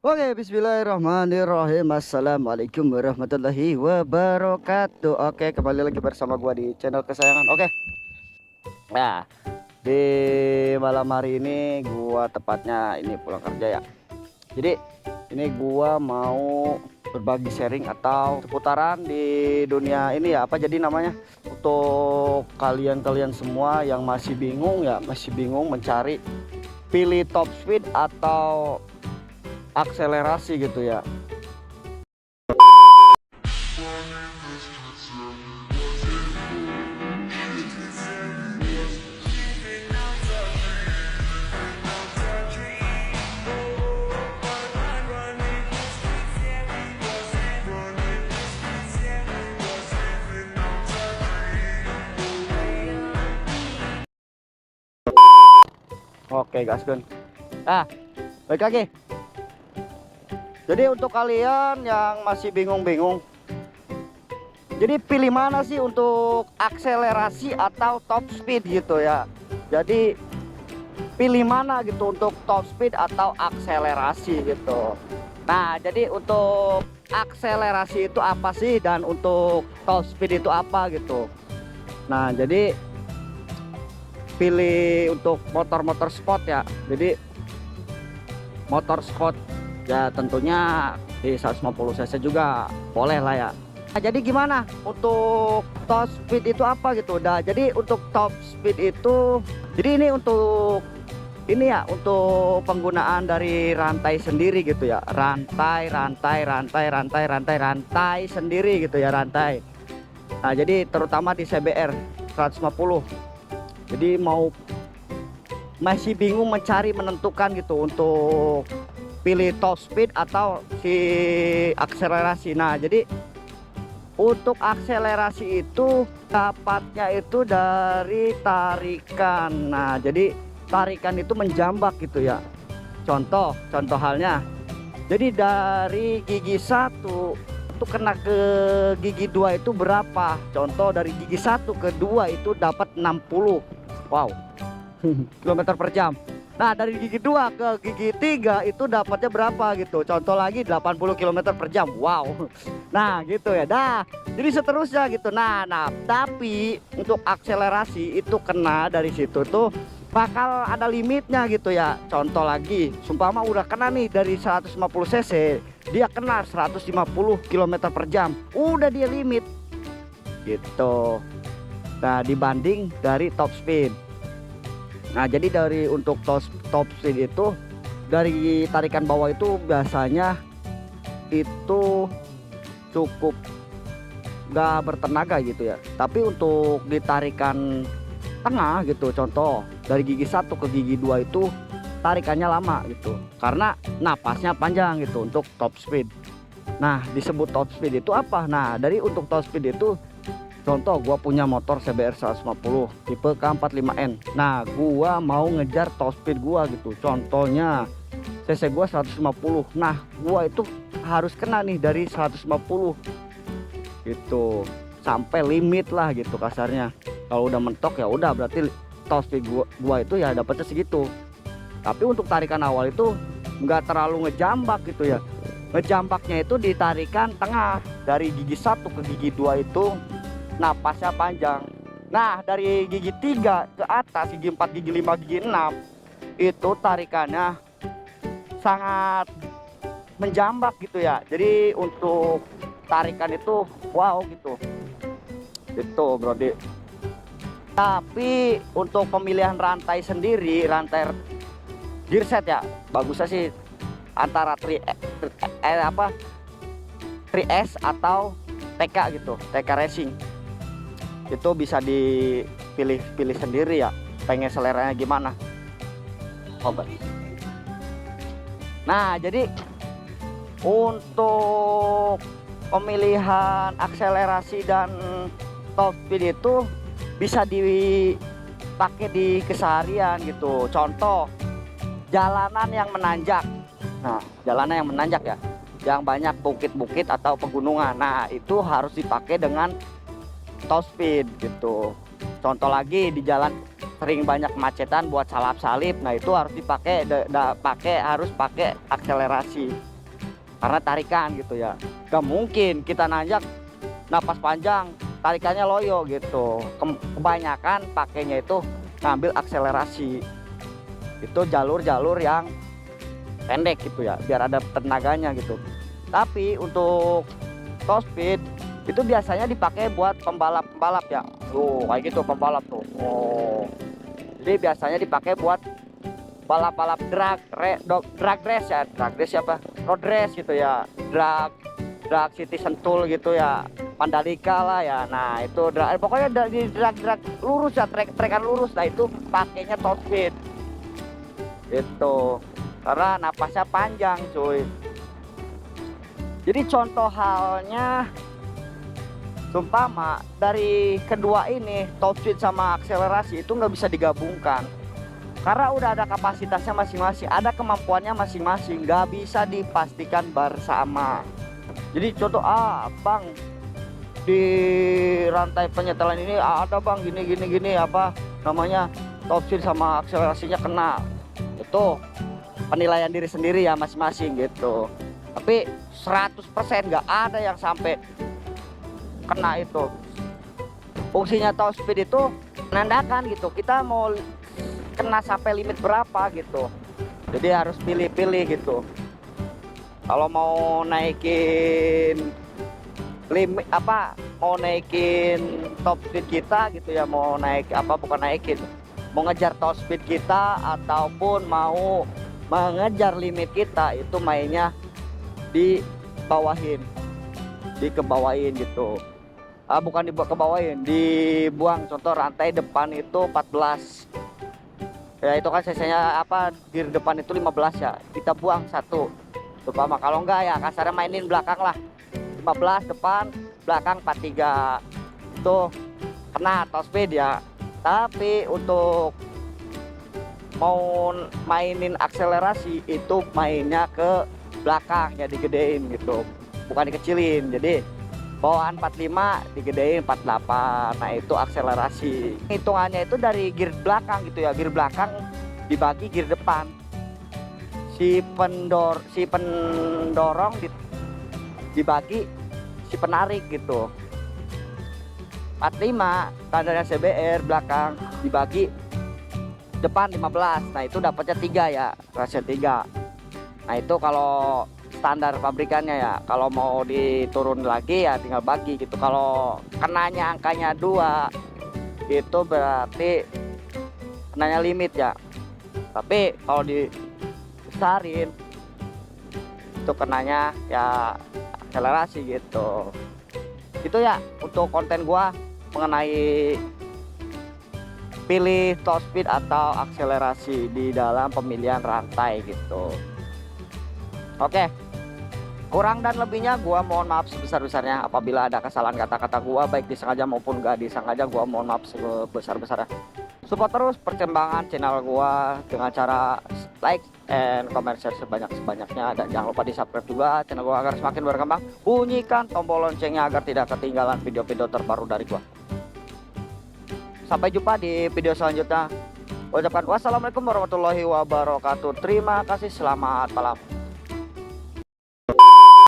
Oke, bismillahirrahmanirrahim. Assalamualaikum warahmatullahi wabarakatuh. Oke, kembali lagi bersama gua di channel kesayangan. Oke. Nah, di malam hari ini gua tepatnya ini pulang kerja ya. Jadi, ini gua mau berbagi sharing atau seputaran di dunia ini ya, apa jadi namanya? Untuk kalian-kalian semua yang masih bingung ya, masih bingung mencari pilih top speed atau akselerasi gitu ya. Oke gasken. Nah, balik lagi. Jadi untuk kalian yang masih bingung-bingung, jadi pilih mana sih untuk akselerasi atau top speed gitu ya. Jadi pilih mana gitu untuk top speed atau akselerasi gitu. Nah, jadi untuk akselerasi itu apa sih dan untuk top speed itu apa gitu. Nah, jadi pilih untuk motor-motor sport ya. Jadi motor sport ya tentunya di 150 cc juga boleh lah ya. Nah, jadi gimana untuk top speed itu apa gitu. Nah, jadi untuk top speed itu jadi ini untuk ini ya untuk penggunaan dari rantai sendiri gitu ya. Rantai sendiri gitu ya, rantai. Nah, jadi terutama di CBR 150. Jadi masih bingung mencari menentukan gitu untuk pilih top speed atau si akselerasi. Nah, jadi untuk akselerasi itu dapatnya itu dari tarikan. Nah, jadi tarikan itu menjambak gitu ya. Contoh halnya. Jadi dari gigi 1 itu kena ke gigi 2 itu berapa? Contoh dari gigi 1 ke 2 itu dapat 60. Wow. Kilometer per jam. Nah, dari gigi 2 ke gigi 3 itu dapatnya berapa gitu. Contoh lagi 80 km per jam. Wow. Nah, gitu ya. Nah, jadi seterusnya gitu. Nah, tapi untuk akselerasi itu kena dari situ tuh bakal ada limitnya gitu ya. Contoh lagi, sumpama udah kena nih dari 150 cc, dia kena 150 km per jam. Udah dia limit. Gitu. Nah, dibanding dari top speed. Nah, jadi dari untuk top speed itu dari tarikan bawah itu biasanya itu cukup nggak bertenaga gitu ya. Tapi untuk ditarikan tengah gitu, contoh dari gigi 1 ke gigi 2 itu tarikannya lama gitu. Karena napasnya panjang gitu untuk top speed. Nah, disebut top speed itu apa? Nah, dari untuk top speed itu contoh gua punya motor CBR 150 tipe K45N. Nah, gua mau ngejar top speed gua gitu. Contohnya cc gua 150. Nah, gua itu harus kena nih dari 150 gitu. Sampai limit lah gitu kasarnya. Kalau udah mentok ya udah berarti top speed gua itu ya dapetnya segitu. Tapi untuk tarikan awal itu nggak terlalu ngejambak gitu ya. Ngejambaknya itu ditarikan tengah dari gigi 1 ke gigi 2 itu napasnya panjang. Nah, dari gigi 3 ke atas, gigi 4, gigi 5, gigi 6 itu tarikannya sangat menjambak gitu ya. Jadi untuk tarikan itu wow gitu. Itu Brody. Tapi untuk pemilihan rantai sendiri, rantai gearset ya, bagusnya sih antara 3S atau TK gitu, TK Racing. Itu bisa dipilih sendiri ya, pengen seleranya gimana. Nah, jadi untuk pemilihan akselerasi dan top speed itu bisa dipakai di keseharian gitu. Contoh jalanan yang menanjak. Nah, jalanan yang menanjak ya, yang banyak bukit-bukit atau pegunungan. Nah, itu harus dipakai dengan top speed gitu. Contoh lagi di jalan sering banyak kemacetan buat salap-salip. Nah, itu harus dipakai harus pakai akselerasi. karena tarikan gitu ya. Gak mungkin kita nanjak napas panjang tarikannya loyo gitu. Kebanyakan pakainya itu ngambil akselerasi, itu jalur-jalur yang pendek gitu ya, biar ada tenaganya gitu. Tapi untuk top speed itu biasanya dipakai buat pembalap-pembalap ya. Tuh kayak gitu pembalap tuh. Oh, jadi biasanya dipakai buat balap-balap drag race ya, drag race apa, road race gitu ya, drag city Sentul gitu ya, Mandalika lah ya. Nah itu pokoknya di drag lurus ya, trekan lurus. Nah itu pakainya top speed itu karena napasnya panjang cuy. Jadi contoh halnya sumpama dari kedua ini, top speed sama akselerasi itu nggak bisa digabungkan karena udah ada kapasitasnya masing-masing, ada kemampuannya masing-masing, nggak bisa dipastikan bersama. Jadi contoh bang, di rantai penyetelan ini ada bang gini apa namanya, top speed sama akselerasinya kena. Itu penilaian diri sendiri ya masing-masing gitu. Tapi 100% nggak ada yang sampai kena itu. Fungsinya top speed itu menandakan gitu, kita mau kena sampai limit berapa gitu. Jadi harus pilih-pilih gitu. Kalau mau naikin limit apa, mau naikin top speed kita gitu ya, mau naik apa, bukan naikin, mau ngejar top speed kita ataupun mau mengejar limit kita, itu mainnya dikebawain gitu. Bukan dikebawain, dibuang. Contoh rantai depan itu 14 ya, itu kan cc-nya apa, gear depan itu 15 ya, kita buang satu terutama. Kalau enggak ya kasarnya mainin belakang lah, 15 depan, belakang 43, itu kena top speed ya. Tapi untuk mau mainin akselerasi itu mainnya ke belakang ya, digedein gitu, bukan dikecilin. Jadi bawaan 45 digedein 48. Nah itu akselerasi. Hitungannya itu dari gear belakang gitu ya, gear belakang dibagi gear depan. Si pendorong dibagi si penarik gitu. 45 standarnya CBR belakang dibagi depan 15. Nah itu dapatnya 3 ya, rasio 3. Nah itu kalau standar pabrikannya ya. Kalau mau diturun lagi ya tinggal bagi gitu. Kalau kenanya angkanya 2 itu berarti kenanya limit ya. Tapi kalau dibesarin itu kenanya ya akselerasi gitu. Itu ya untuk konten gua mengenai pilih top speed atau akselerasi di dalam pemilihan rantai gitu. Oke, kurang dan lebihnya gua mohon maaf sebesar-besarnya. Apabila ada kesalahan kata-kata gua baik disengaja maupun gak disengaja, gua mohon maaf sebesar-besarnya. Support terus perkembangan channel gua dengan cara like and comment, share sebanyak-banyaknya, dan jangan lupa di subscribe juga channel gua agar semakin berkembang. Bunyikan tombol loncengnya agar tidak ketinggalan video-video terbaru dari gua. Sampai jumpa di video selanjutnya. Ucapkan wassalamualaikum warahmatullahi wabarakatuh. Terima kasih, selamat malam.